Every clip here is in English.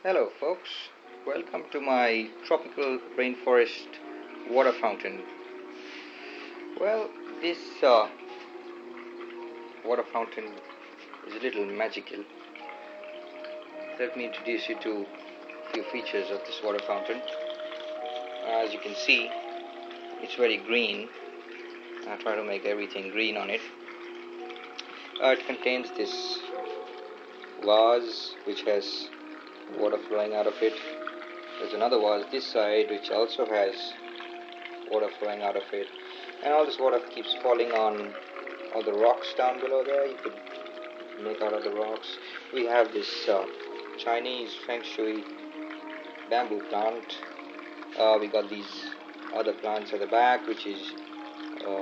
Hello folks, welcome to my tropical rainforest water fountain. Well, this water fountain is a little magical. Let me introduce you to a few features of this water fountain. As you can see, it's very green. I try to make everything green on it. It contains this vase which has water flowing out of it. There's another vase this side which also has water flowing out of it, and all this water keeps falling on all the rocks down below there. You could make out of the rocks. We have this Chinese feng shui bamboo plant. We got these other plants at the back which is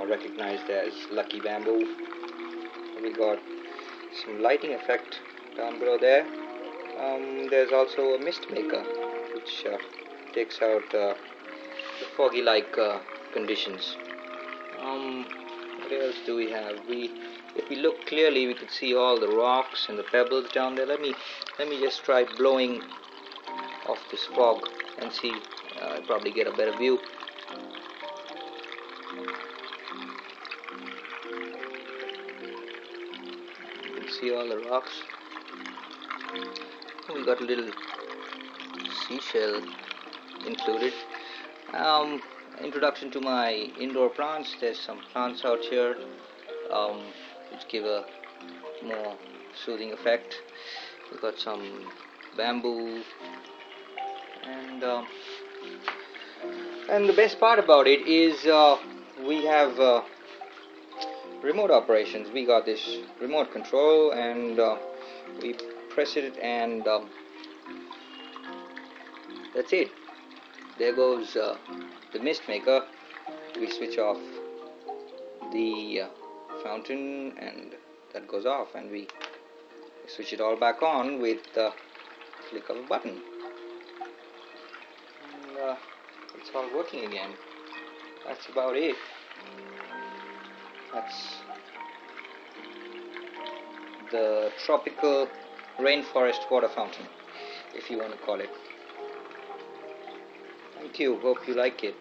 recognized as lucky bamboo. We got some lighting effect down below there. There's also a mist maker which takes out the foggy like conditions. What else do we have? If we look clearly, we could see all the rocks and the pebbles down there. Let me just try blowing off this fog and see. I'll probably get a better view. You can see all the rocks. We got a little seashell included. Introduction to my indoor plants. There's some plants out here which give a more soothing effect. We've got some bamboo, and the best part about it is we have remote operations. We got this remote control, and we press it, and that's it. There goes the mist maker. We switch off the fountain, and that goes off, and we switch it all back on with the click of a button, and it's all working again. That's about it. That's the tropical rainforest water fountain, if you want to call it. Thank you. Hope you like it.